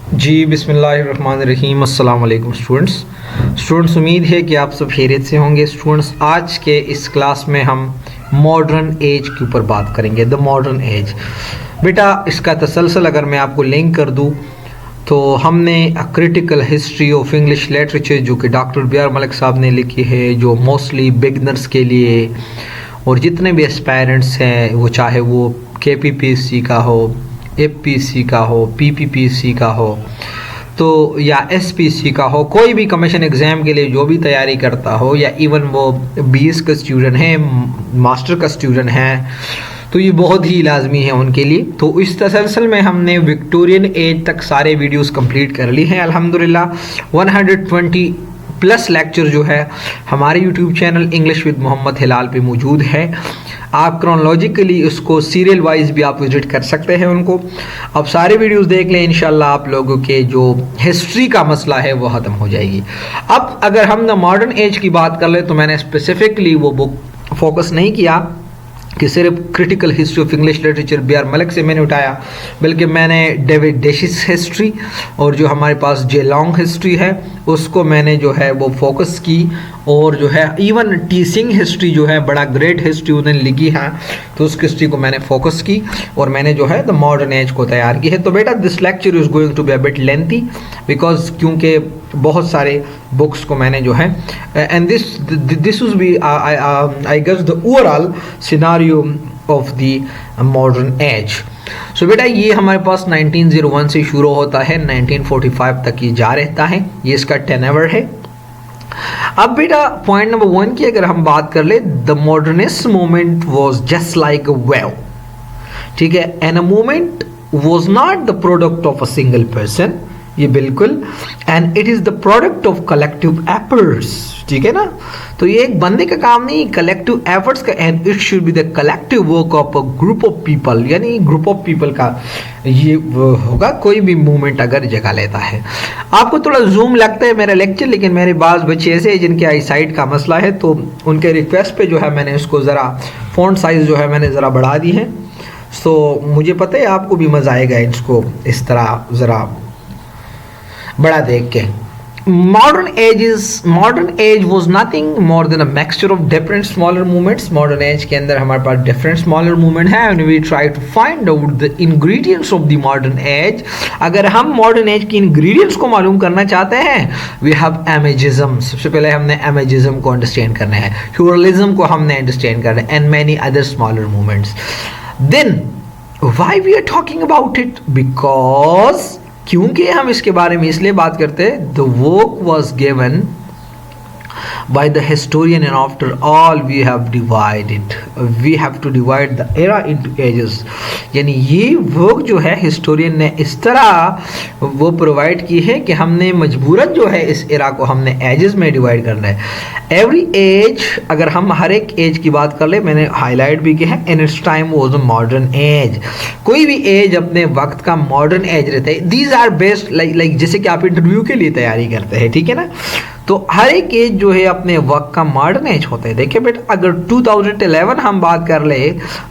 जी बिस्मिल्लाहिर्रहमानिर्रहीम अस्सलाम वालेकुम स्टूडेंट्स, उम्मीद है कि आप सब खैरियत से होंगे। स्टूडेंट्स, आज के इस क्लास में हम मॉडर्न एज के ऊपर बात करेंगे। द मॉडर्न एज, बेटा इसका तसलसल अगर मैं आपको लिंक कर दूं तो हमने critical history of English literature जो कि डॉक्टर बी.आर. मलिक साहब ने लिखी है, जो मोस्टली बिगनर्स के लिए और जितने भी एस्पायरेंट्स हैं, वो चाहे वो KPPSC का हो, FPC का हो, PPPC का हो तो या SPC का हो, कोई भी कमीशन एग्ज़ाम के लिए जो भी तैयारी करता हो, या इवन वो BS का स्टूडेंट है, मास्टर का स्टूडेंट है, तो ये बहुत ही लाजमी है उनके लिए। तो इस तसलसल में हमने विक्टोरियन एज तक सारे वीडियोस कंप्लीट कर ली हैं अल्हम्दुलिल्लाह। 120 प्लस लेक्चर जो है हमारे YouTube channel English with Mohammad Hilal पे मौजूद है। आप क्रोनोलॉजिकली उसको सीरियल वाइज भी आप विजिट कर सकते हैं उनको। अब सारे वीडियोस देख लें, इंशाल्लाह आप लोगों के जो हिस्ट्री का मसला है वो ख़त्म हो जाएगी। अब अगर हम द मॉडर्न एज की बात कर ले तो मैंने स्पेसिफिकली वो बुक फोकस नहीं किया कि सिर्फ critical history of English literature B R. Malik से मैंने उठाया, बल्कि मैंने डेविड डेशिस हिस्ट्री और जो हमारे पास जे लॉन्ग हिस्ट्री है उसको मैंने जो है वो फोकस की, और जो है इवन टी सिंह हिस्ट्री जो है बड़ा ग्रेट हिस्ट्री उन्होंने लिखी है, तो उस हिस्ट्री को मैंने फोकस की और मैंने जो है द मॉडर्न एज को तैयार की है। तो बेटा this lecture is going to be a bit lengthy because क्योंकि बहुत सारे बुक्स को मैंने जो है and this will be I guess the overall scenario of the modern age. So बेटा ये हमारे पास 1901 से शुरू होता है, 1945 तक ये जा रहता है, ये इसका टेनएवर है। अब बेटा पॉइंट नंबर 1 की अगर हम बात कर ले, the modernist movement was just like a wave, ठीक है, and a movement was not the product of a single person, ये बिल्कुल, and it is the product of collective efforts, ठीक है ना। तो ये एक बंदे का काम नहीं, कलेक्टिव एफर्ट्स का, and it should be the collective work of a group of people, यानी ग्रुप ऑफ पीपल का ये होगा कोई भी मूवमेंट अगर जगह लेता है। आपको थोड़ा जूम लगता है मेरा लेक्चर, लेकिन मेरे पास बच्चे ऐसे हैं जिनके आई साइट का मसला है, तो उनके रिक्वेस्ट पे जो है मैंने उसको ज़रा फ़ॉन्ट साइज़ जो है मैंने ज़रा बढ़ा दी है। सो मुझे पता है आपको भी मज़ा आएगा इसको इस तरह ज़रा बड़ा देख के। Modern age was nothing more than a mixture of different smaller movements. Modern age के अंदर हमारे पास डिफरेंट स्मॉलर मूवमेंट है, and we try to find out the ingredients of the modern age. अगर हम मॉडर्न एज की ingredients को मालूम करना चाहते हैं, वी हैव एमेजिज्म, सबसे पहले हमने एमेजिज्म को अंडरस्टैंड करना है, ह्यूरलिज्म को हमने अंडरस्टैंड करना है, and many other smaller movements. Then why we are talking about it, because क्योंकि हम इसके बारे में इसलिए बात करते हैं, the work was given by the historian, and after all we have to divide the era into ages। यानी ये वर्क जो है हिस्टोरियन ने इस तरह वो प्रोवाइड की है कि हमने मजबूरन जो है इस एरा को हमने एजेस में डिवाइड करना है। एवरी एज, अगर हम हर एक एज की बात कर ले, मैंने हाईलाइट भी किया है, in its time was a modern age. कोई भी एज अपने वक्त का मॉडर्न एज रहता है। दीज आर बेस्ट लाइक जैसे कि आप इंटरव्यू के लिए तैयारी करते हैं, ठीक है ना, तो हर एक एज जो है अपने वक्त का मॉडर्न एज होता है। देखिए बेटा, अगर 2011 हम बात कर ले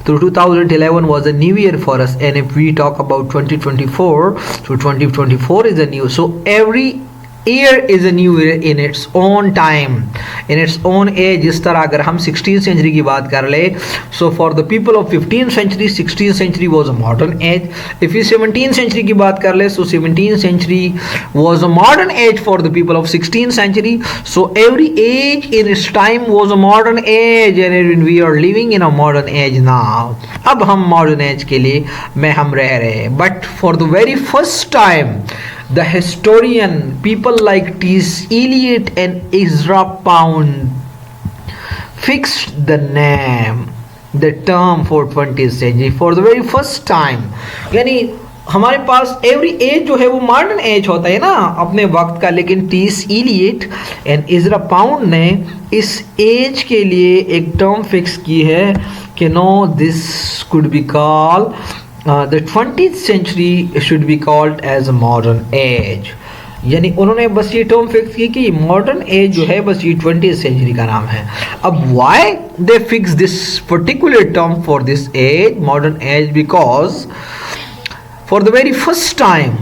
तो 2011 was a new year for us, and if we talk about 2024, so 2024 is a new, so every year is a new year in its own time, in its own age। इस तरह अगर हम 16th century की बात कर ले, so for the people of 15th century, 16th century was a modern age। if we 17th century की बात कर ले, so 17th century was a modern age for the people of 16th century। so every age in its time was a modern age, and we are living in a modern age now। अब हम modern age के लिए में हम रह रहे हैं, but for the very first time the historian, people like T.S. Eliot and Ezra Pound fixed the name, the term for 20th century for the very first time। यानी हमारे पास एवरी एज जो है वो मॉडर्न एज होता है ना अपने वक्त का, लेकिन T.S. Eliot and Ijra pound ने इस एज के लिए एक टर्म फिक्स की है कि no, this could be called the 20th century should be called as a modern age। यानी उन्होंने बस ये टर्म फिक्स की कि मॉडर्न एज जो है बस ये 20th सेंचुरी का नाम है। अब why they fix this particular term for this age, modern age, because for the very first time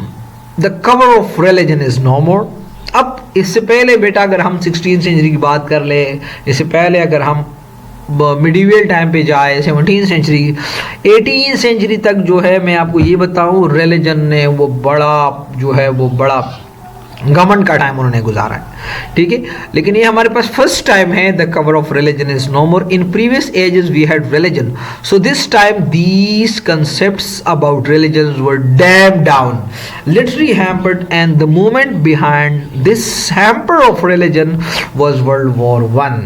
the cover of religion is no more. अब इससे पहले बेटा अगर हम 16th सेंचुरी की बात कर ले, इससे पहले अगर हम मिडिवल टाइम पे जाए 17th सेंचुरी 18th सेंचुरी तक जो है मैं आपको ये बताऊं रिलीजन ने वो बड़ा जो है वो बड़ा घमंड का टाइम उन्होंने गुजारा है, ठीक है। लेकिन ये हमारे पास फर्स्ट टाइम है the cover of religion is no more. In previous ages we had religion, so this time these concepts about religion were dammed down, literally hampered, and the movement behind this hamper of religion was World war 1।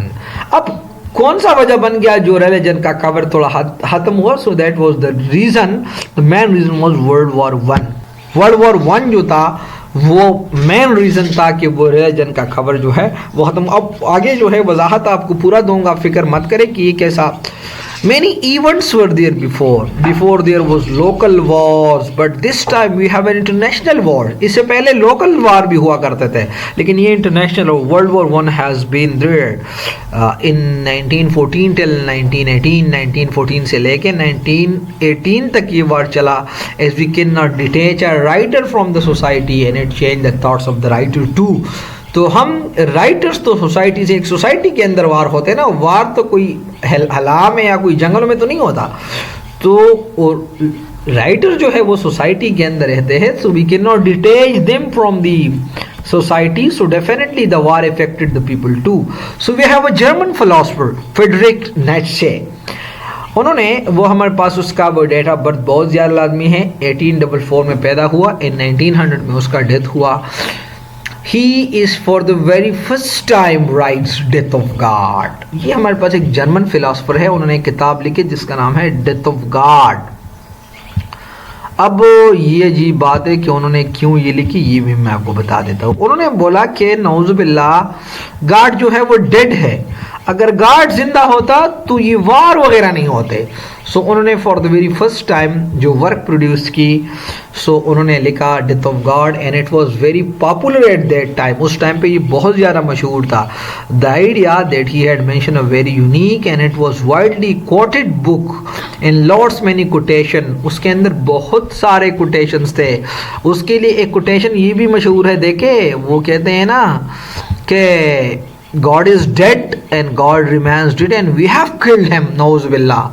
अब कौन सा वजह बन गया जो religion का cover थोड़ा खत्म हुआ? So that was the reason, the main reason was World war 1। World war 1 जो था वो मेन रीजन था कि वो रिलीजन का खबर जो है वो खत्म। अब आगे जो है वजाहत आपको पूरा दूंगा, फिक्र मत करें कि ये कैसा। Many events were there before there was local wars, but this time we have an international war। इससे पहले local war भी हुआ करते थे, लेकिन ये international World War I has been there in 1914 till 1918, 1914 से लेके 1918 तक ये war चला। As we cannot detach a writer from the society and it changed the thoughts of the writer too। तो हम राइटर्स तो सोसाइटी से, एक सोसाइटी के अंदर वार होते हैं ना, वार तो कोई हला में या कोई जंगल में तो नहीं होता। तो राइटर जो है वो सोसाइटी के अंदर रहते हैं, so we can not detach them from the society, so definitely the war affected the people too। So we have a German philosopher Friedrich Nietzsche। उन्होंने वो हमारे पास उसका वो डेट ऑफ बर्थ बहुत ज़्यादा लाजमी है, 1844 में पैदा हुआ, इन 1900 में उसका डेथ हुआ। He is for the very first time writes Death of God। ये हमारे पास एक जर्मन फिलोसफर है, उन्होंने एक किताब लिखी जिसका नाम है डेथ ऑफ गॉड। अब ये अजीब बात है कि उन्होंने क्यों ये लिखी, ये भी मैं आपको बता देता हूँ। उन्होंने बोला कि नौजुबिल्लाह गॉड जो है वो डेड है, अगर गॉड जिंदा होता तो ये वार वगैरह नहीं होते। सो उन्होंने for the very first time जो वर्क प्रोड्यूस की, सो उन्होंने लिखा death of God, and it was very popular at that time. उस टाइम पे ये बहुत ज़्यादा मशहूर था। The idea that he had mention a very unique and it was widely coated book in lots many quotation. उसके अंदर बहुत सारे कोटेशंस थे। उसके लिए एक कोटेशन ये भी मशहूर है, देखे वो कहते हैं ना कि God is dead and God remains dead and we have killed him, नौज़ुबिल्लाह।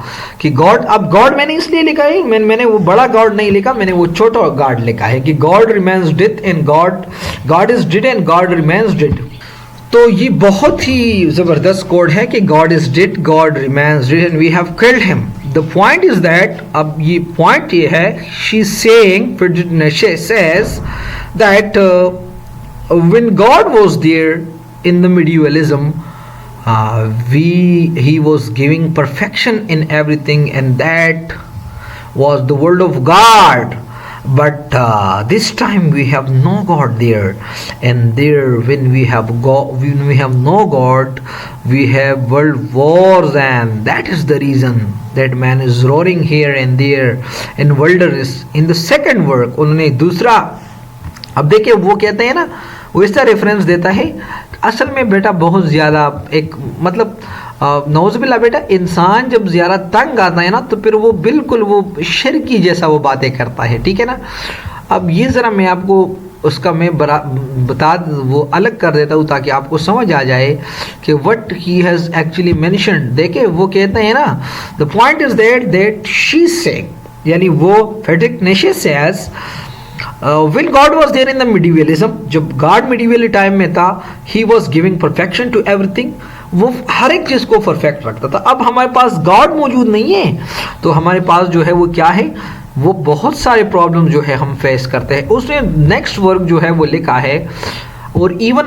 कि God, अब God मैंने इसलिए लिखा है, मैंने वो बड़ा God नहीं लिखा, मैंने वो छोटा God लिखा है कि God remains dead and God is dead and God remains dead। तो ये बहुत ही ज़बरदस्त कोड है कि God is dead, God remains dead and we have killed him। The point is that, अब ये point ये है, she's saying, Friedrich Nietzsche says that when God was there in the medievalism, he was giving perfection in everything, and that was the word of God। But this time we have no God there, and there when we have no God, we have world wars, and that is the reason that man is roaring here and there in wilderness। In the second work उन्होंने दूसरा, अब देखिए वो कहते हैं ना, वो इसका रेफरेंस देता है। असल में बेटा बहुत ज़्यादा एक मतलब नौज़ुबिल्लाह बेटा, इंसान जब ज़्यादा तंग आता है ना तो फिर वो बिल्कुल वो शिरकी जैसा वो बातें करता है, ठीक है ना। अब ये ज़रा मैं आपको उसका मैं बता वो अलग कर देता हूँ ताकि आपको समझ आ जाए कि what he has actually mentioned. देखे वो कहते हैं ना, the point is that she say, यानी वो Friedrich Nietzsche says when God was there in the medievalism, जब God medieval टाइम में था, he was giving perfection to everything, वो हर एक चीज़ को परफेक्ट रखता था। अब हमारे पास गॉड मौजूद नहीं है तो हमारे पास जो है वो क्या है, वो बहुत सारे प्रॉब्लम जो है हम फेस करते हैं। उसने नेक्स्ट वर्क जो है वो लिखा है, और इवन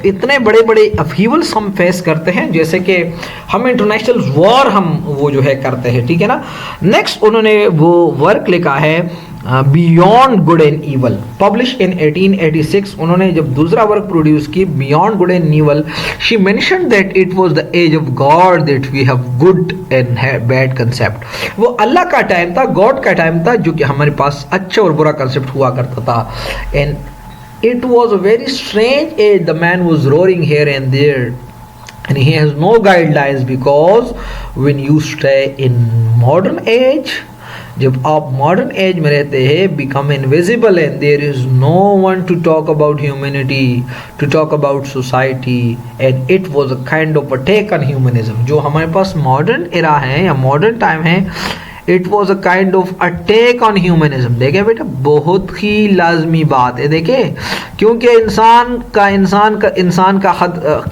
इतने बड़े बड़े अपहीवल्स हम फेस करते हैं, जैसे कि हम इंटरनेशनल वॉर हम वो जो है करते हैं, ठीक है ना। नेक्स्ट उन्होंने वो वर्क लिखा है beyond good and evil, publish in 1886। उन्होंने जब दूसरा वर्क प्रोड्यूस की beyond good and evil, she mentioned that it was the age of God, that we have good and bad concept. वो अल्लाह का टाइम था, गॉड का टाइम था, जो कि हमारे पास अच्छा और बुरा कंसेप्ट हुआ करता था। And it was a very strange age, the man was roaring here and there, and he has no guidelines, because when you stay in modern age, जब आप मॉडर्न एज में रहते हैं, become invisible and there is no one to talk about humanity, to talk about society, and it was a kind of attack on humanism. जो हमारे पास modern era है या मॉडर्न टाइम है, it was a kind of attack on humanism. देखे बेटा, बहुत ही लाजमी बात है। देखे, क्योंकि इंसान का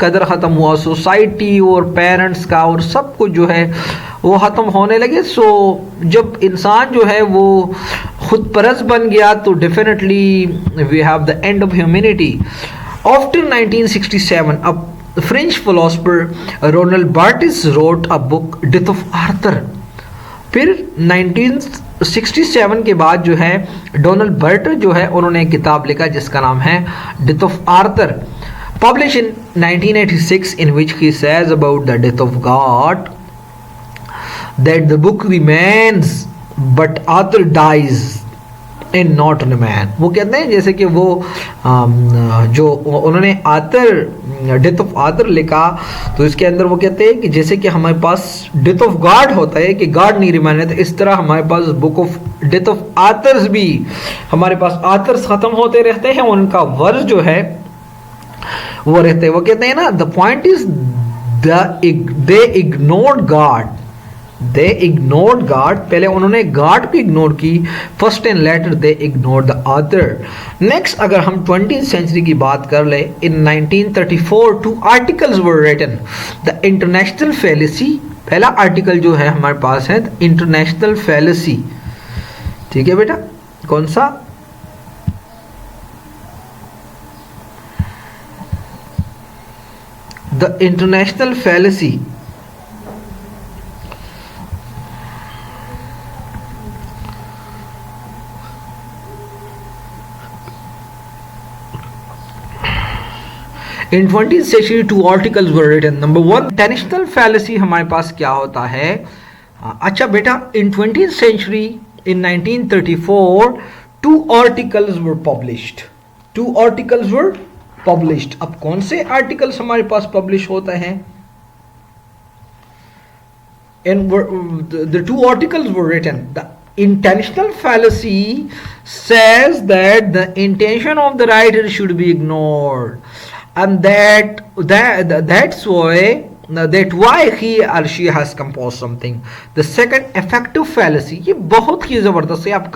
कदर ख़त्म हुआ, सोसाइटी और पेरेंट्स का और सब कुछ जो है वो ख़त्म होने लगे। सो जब इंसान जो है वो खुद परस्त बन गया, तो definitely we have the end of humanity. After 1967 अब French philosopher Ronald Barthes wrote a book death of author. फिर 1967 के बाद जो है डोनाल्ड बर्टर जो है उन्होंने एक किताब लिखा जिसका नाम है death of Arthur, publish in 1986, in which he says about the death of God that the book remains but Arthur dies and not remain। वो कहते हैं जैसे कि वो जो उन्होंने आर्थर डेथ ऑफ आर्थर लिखा, तो इसके अंदर वो कहते हैं कि जैसे कि हमारे पास डेथ ऑफ गॉड होता है कि गॉड नहीं रिमेन है, तो इस तरह हमारे पास book of death of Arthur's भी, हमारे पास आर्थर्स खत्म होते रहते हैं, उनका वर्ज जो है वो रहते हैं। वो कहते हैं ना, the point is they ignored God, they ignored God, पहले उन्होंने गॉड को इग्नोर की first and later they ignored the other. Next अगर हम 20th सेंचुरी की बात कर ले, in 1934 two articles were written, the international fallacy, पहला आर्टिकल जो है हमारे पास है इंटरनेशनल फैलेसी। ठीक है बेटा, कौन सा? The international fallacy. In 20th century two articles were written. Number one, intentional fallacy हमारे पास क्या होता है? अच्छा बेटा, in 20th century in 1934 two articles were published. Two articles were published. अब कौन से आर्टिकल्स हमारे पास पब्लिश होते हैं? And the two articles were written. The intentional fallacy says that the intention of the writer should be ignored. And that's why he or she has composed something. The second, effective fallacy, ये बहुत ही ज़बरदस्त है। आप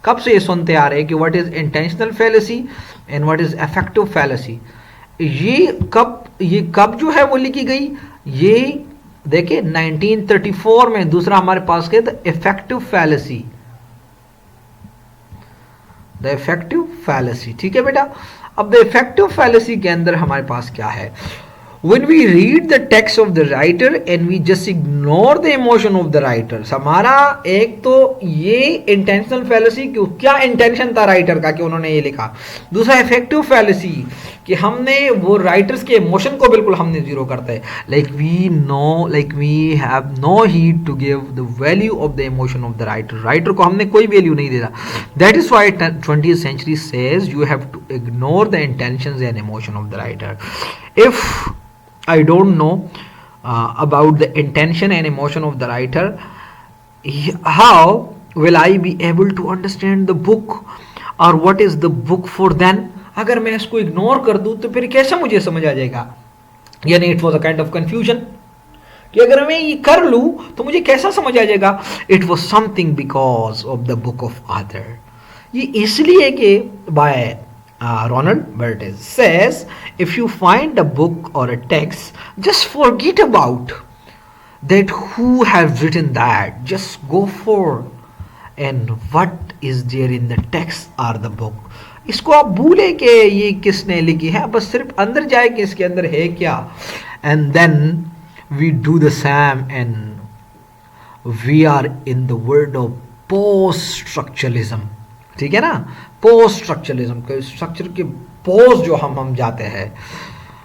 कब से ये सुनते आ रहे हैं कि what is intentional fallacy and what is effective fallacy। ये कब जो है वो लिखी गई, ये देखिए 1934 में। दूसरा हमारे पास क्या, the effective fallacy, the effective fallacy. ठीक है बेटा, अब द इफेक्टिव फैलेसी के अंदर हमारे पास क्या है? When we read the text of the writer and we just ignore the emotion of the writer। हमारा एक तो ये intentional fallacy, क्यों, क्या intention था राइटर का कि उन्होंने ये लिखा। दूसरा effective fallacy कि हमने वो राइटर्स के इमोशन को बिल्कुल हमने जीरो करते हैं। like we have no heed to give the value of the emotion of the writer। Writer को हमने कोई वैल्यू नहीं दे रहा। that is why 20th century says you have to ignore the intentions and emotion of the writer। if I don't know about the intention and emotion of the writer, how will I be able to understand the book or what is the book for then? अगर मैं इसको ignore कर दूं तो फिर कैसे मुझे समझ आ जाएगा? यानी it was a kind of confusion कि अगर मैं ये कर लूं तो मुझे कैसा समझ आ जाएगा? It was something because of the book of Arthur. ये इसलिए कि bye Ronald Barthes says, if you find a book or a text, just forget about that who has written that. Just go for and what is there in the text or the book. इसको आप भूले कि ये किसने लिखी है, बस सिर्फ अंदर जाए कि इसके अंदर है क्या। And then we do the same and we are in the world of post-structuralism। ठीक है ना, पोस्ट स्ट्रक्चरलिज्म के स्ट्रक्चर के पोस्ट जो हम जाते हैं।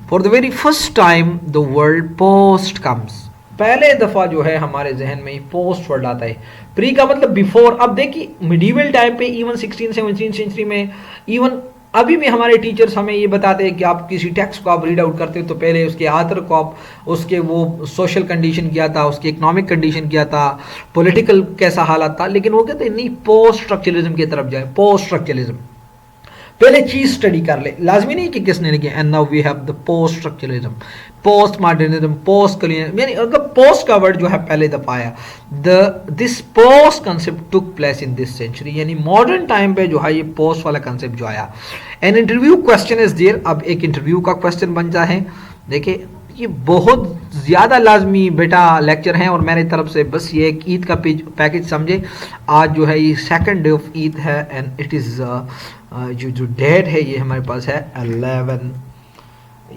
For the very first time the word post comes, पहले दफा जो है हमारे जहन में पोस्ट वर्ड आता है। प्री का मतलब बिफोर। अब देखिए मिडीवल टाइम पे, इवन 16 17 सेंचुरी में, इवन अभी भी हमारे टीचर्स हमें ये बताते हैं कि आप किसी टेक्स्ट को आप रीड आउट करते हो तो पहले उसके आथर को आप उसके वो सोशल कंडीशन क्या था, उसकी इकोनॉमिक कंडीशन क्या था, पॉलिटिकल कैसा हालात था, लेकिन वो कहते हैं नहीं पोस्ट स्ट्रक्चरलिज्म की तरफ जाए। पोस्ट स्ट्रक्चरलिज्म पहले चीज स्टडी कर ले, लाजमी नहीं कि किसने लिखी। And now we have the post structuralism, post modernism, post colonialism, यानी अगर पोस्ट का वर्ड जो है पहले दफा आया। This post concept took place in this century, यानी मॉडर्न टाइम पे जो है ये पोस्ट वाला कंसेप्ट जो आया। An interview question is there, अब एक इंटरव्यू का क्वेश्चन बन जाए। देखिए ये बहुत ज़्यादा लाजमी बेटा लेक्चर हैं और मेरी तरफ से बस ये एक ईद का पैकेज समझे। आज जो है ये सेकंड डे ऑफ ईद है एंड इट इज़ जो डेट है ये हमारे पास है 11।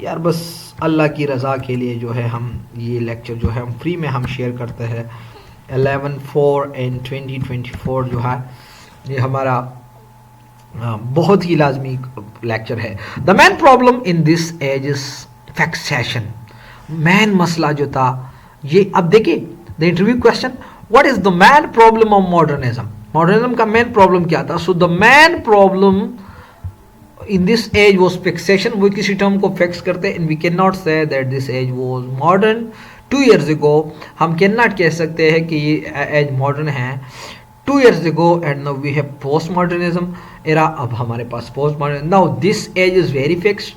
यार बस अल्लाह की रज़ा के लिए जो है हम ये लेक्चर जो है हम फ्री में हम शेयर करते हैं। 11/4 एंड 2024 जो है ये हमारा बहुत ही लाजमी लेक्चर है। The main problem in this age is fixation. Main मसला जो था ये, अब देखिए the interview question, what is the main problem of modernism. Modernism का मैन प्रॉब्लम क्या था? So the main problem in this age was fixation. वो किसी टर्म को फिक्स करते हैं, we can not say that this age was modern 2 years ago। हम कैन नॉट कह सकते हैं कि ये एज मॉडर्न है 2 years ago and now we have post modernism era. अब हमारे पास post modern, now this age is very fixed.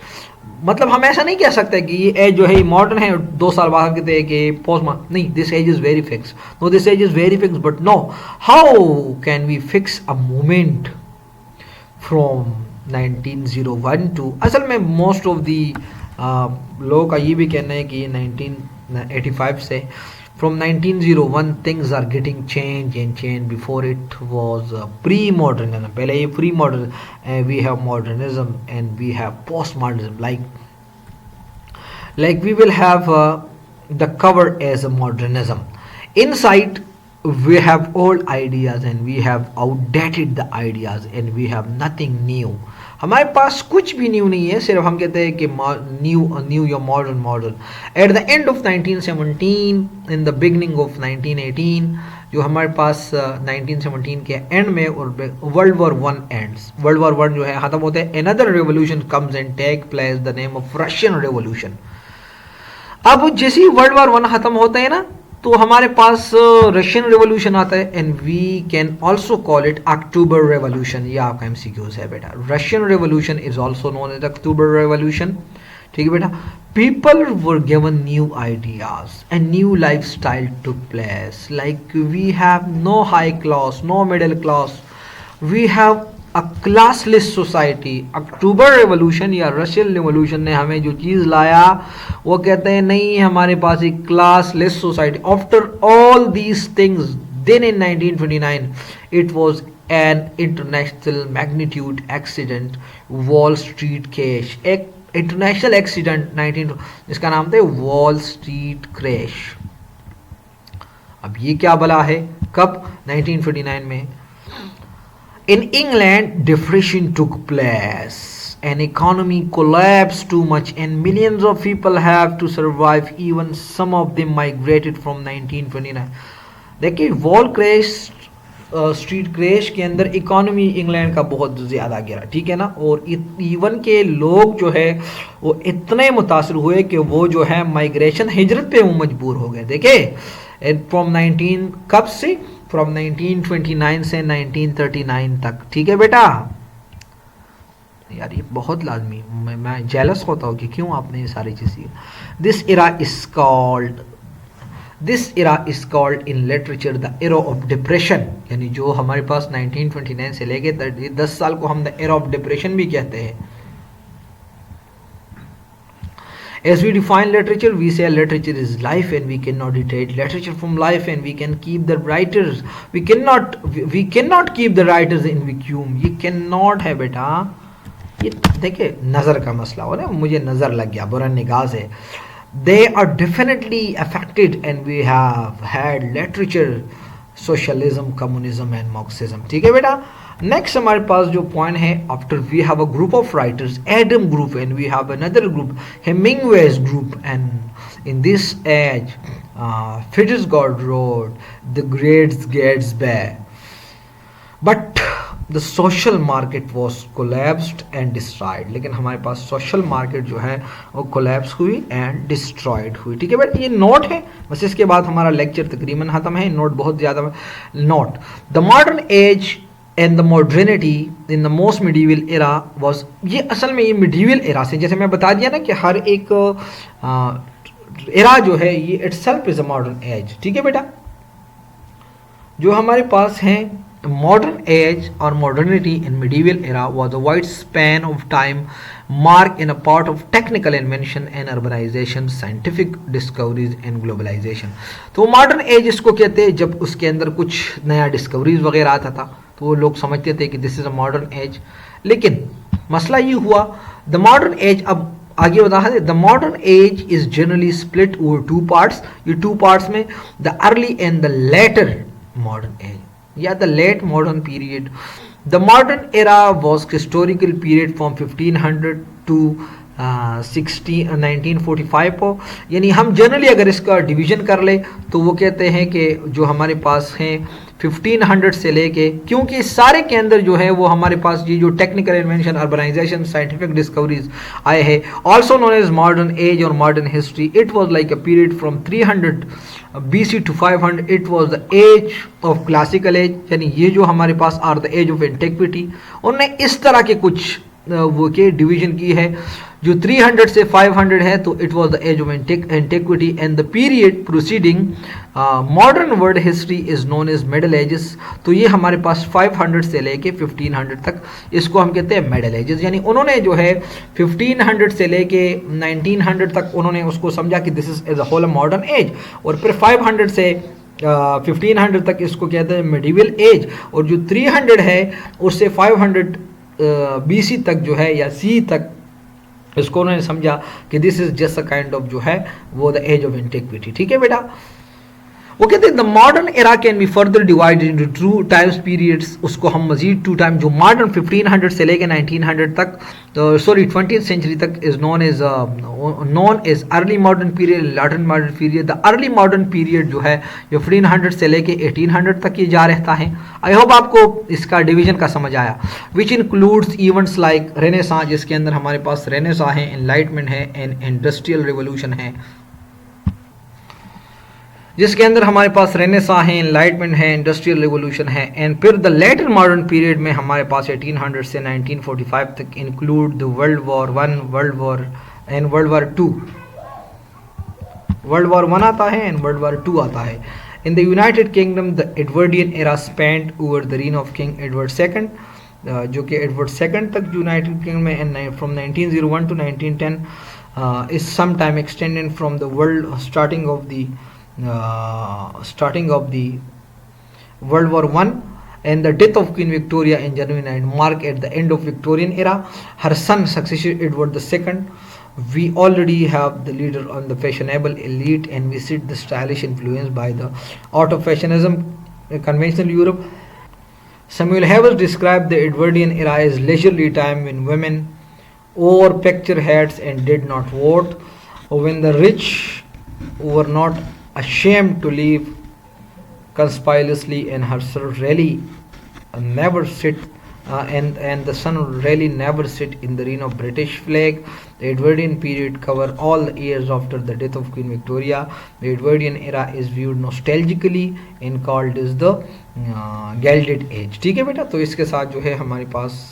मतलब हम ऐसा नहीं कह सकते कि ये एज जो है मॉडर्न है 2 साल बाद कहते हैं कि पोस्ट मॉडर्न, नहीं, this age is very fix. No, this age is very fix, but no, how can we fix a moment from 1901 to, असल में मोस्ट ऑफ दी लोगों का ये भी कहना है कि 1985 से from 1901 things are getting changed and changed. Before it was pre-modernism, पहले ये pre-modern, we have modernism and we have postmodernism. Like we will have the cover as a modernism. Inside we have old ideas and we have outdated the ideas and we have nothing new. हमारे पास कुछ भी new नहीं है, सिर्फ हम कहते हैं कि न्यू या modern. At the end of 1917, in the beginning of 1918, जो हमारे पास 1917 के एंड में और world war 1 ends. World war 1 जो है खत्म होते हैं, another revolution comes and take place, the name of Russian revolution. अब जैसे ही वर्ल्ड वॉर 1 खत्म होता है ना, तो हमारे पास रशियन रेवोल्यूशन आता है and we can also call it October revolution. ये आपका एमसीक्यूज है बेटा। Russian revolution is also known as October revolution. ठीक है बेटा। People were given new ideas and new life style took place. Like we have no high class, no middle class, we have a classless society. October revolution या Russian revolution ने हमें जो चीज़ लाया वो कहते हैं नहीं, हमारे पास एक classless society. After all these things, then in 1929 it was an international magnitude accident, wall street crash. एक इंटरनेशनल एक्सीडेंट 19, इसका नाम था वॉल स्ट्रीट क्रैश। अब ये क्या भला है, कब? 1929 में। In England, depression took place. An economy collapsed too much and millions of people have to survive. Even some of them migrated from 1929. देखिए वॉल क्रैश, स्ट्रीट क्रैश के अंदर इकोनॉमी इंग्लैंड का बहुत ज़्यादा गिरा, ठीक है ना। और इवन के लोग जो है वो इतने मुतासर हुए कि वो जो है माइग्रेशन, हिजरत पे वो मजबूर हो गए। देखिए फ्रॉम 19 कब से, फ्रॉम 1929 से 1939 तक। ठीक है बेटा। यार ये बहुत लाजमी, मैं जेलस होता हूँ कि क्यों आपने ये सारी चीज़ें। This Ira is called in literature the era of depression. यानी जो हमारे पास 1929 से लेके 10 साल को हम द एरा ऑफ डिप्रेशन भी कहते हैं। As we define literature, we say literature is life and we cannot detach literature from life and we can keep the writers. We cannot keep the writers in vacuum. ये cannot है बेटा। ये देखिए नज़र का मसला हो ना, मुझे नज़र लग गया, बुरा निगाह से। They are definitely affected and we have had literature, socialism, communism and Marxism। ठीक है बेटा। नेक्स्ट हमारे पास जो पॉइंट है, after we have a group of writers, Adam group, and we have another group, Hemingway's group, and in this age Fitzgerald wrote the great Gatsby. But the social market was collapsed and destroyed, लेकिन हमारे पास social market जो है वो collapse हुई and destroyed हुई। ठीक है बेटा, ये नोट है, बस इसके बाद हमारा लेक्चर तकरीबन खत्म है। नोट बहुत ज़्यादा note, the modern as and the modernity in the most medieval era was, ये असल में ये मिडीवल एरा से, जैसे मैं बता दिया ना कि हर एक एरा जो है ये itself is a modern age. ठीक है बेटा, जो हमारे पास है modern age or modernity in medieval era was a wide span of time marked in a part of technical invention and urbanization, scientific discoveries and globalization। तो modern age इसको कहते हैं जब उसके अंदर कुछ नया डिस्कवरीज वगैरह आता था तो वो लोग समझते थे कि this is a modern age. लेकिन मसला ये हुआ, द मॉडर्न एज, अब आगे बता है, the modern age is generally split over two parts. ये टू पार्ट्स में the early and the later modern age या the late modern period. The modern era was historical period from 1500 to 1945 हो, यानी हम जनरली अगर इसका division कर ले तो वो कहते हैं कि जो हमारे पास हैं 1500 से लेके, क्योंकि इस सारे के अंदर जो है वो हमारे पास ये जो technical invention, urbanization, scientific discoveries आए हैं, also known as modern age और modern history. It was like a period from 300 BC to 500, it was the age of classical age, यानी ये जो हमारे पास are the age of antiquity. उन्होंने इस तरह के कुछ वो के डिवीजन की है। जो 300 से 500 है तो it was the age of antiquity and the period proceeding modern world history is known as middle ages. तो ये हमारे पास 500 से लेके 1500 तक, इसको हम कहते हैं मिडल एजेस। यानी उन्होंने जो है 1500 से लेके 1900 तक उन्होंने उसको समझा कि this is a whole modern age, और फिर 500 से 1500 तक इसको कहते हैं मिडिवल एज, और जो 300 है उससे 500 BC तक जो है या C तक, इसको उन्होंने समझा कि this is just a kind of जो है वो द एज ऑफ एंटिक्विटी। ठीक है बेटा, वो कहते हैं the modern era can be further divided into two times periods. उसको हम मजीद टू टाइम, जो मॉडर्न 1500 से लेकर 1900 तक, सॉरी 20th सेंचुरी तक is known as early modern period, later modern period. The early modern period जो है ये 1500 से लेकर 1800 तक ये जा रहता है। आई होप आपको इसका डिवीजन का समझ आया। Which includes events like renaissance, जिसके अंदर हमारे पास रेनेसां है, एनलाइटमेंट है एंड इंडस्ट्रियल रिवोल्यूशन है, जिसके अंदर हमारे पास रेनेसां है, एनलाइटमेंट है, इंडस्ट्रियल रिवोल्यूशन है। एंड फिर द लेटर मॉडर्न पीरियड में हमारे पास 1800 से 1945 तक include the world war 1, World war and world war 2। World war 1 आता है एंड वर्ल्ड वॉर 2 आता है। In the United kingdom the Edwardian era spend over the reign of king Edward second, जो कि एडवर्ड सेकंड तक United Kingdom में, and from 1901 to 1910 is some time extended from the world starting of the World War I and the death of Queen Victoria in January 9 mark at the end of Victorian era. Her son succeeded Edward II. We already have the leader on the fashionable elite, and we see the stylish influence by the art of fashionism, conventional Europe. Samuel Havers described the Edwardian era as leisurely time when women wore picture hats and did not vote, or when the rich were not ashamed to live conspicuously, and her son really never sit and the sun really never sit in the reign of British flag. The Edwardian period cover all the years after the death of Queen Victoria. The Edwardian era is viewed nostalgically and called as the Gilded Age. ठीक है बेटा, तो इसके साथ जो है हमारे पास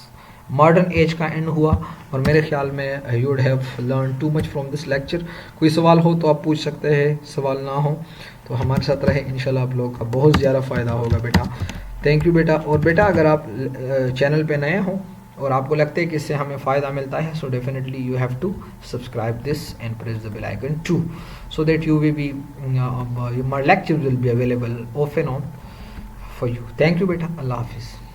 मॉडर्न एज का एंड हुआ, और मेरे ख्याल में you would have learn too much from this lecture. कोई सवाल हो तो आप पूछ सकते हैं, सवाल ना हो तो हमारे साथ रहे, इंशाल्लाह आप लोगों का बहुत ज़्यादा फ़ायदा होगा बेटा। थैंक यू बेटा। और बेटा अगर आप चैनल पे नए हो और आपको लगता है कि इससे हमें फ़ायदा मिलता है, so definitely you have to subscribe this and press the bell icon to, so that you will be my lecture will be available off and on for you. Thank you बेटा, अल्लाह हाफिज़।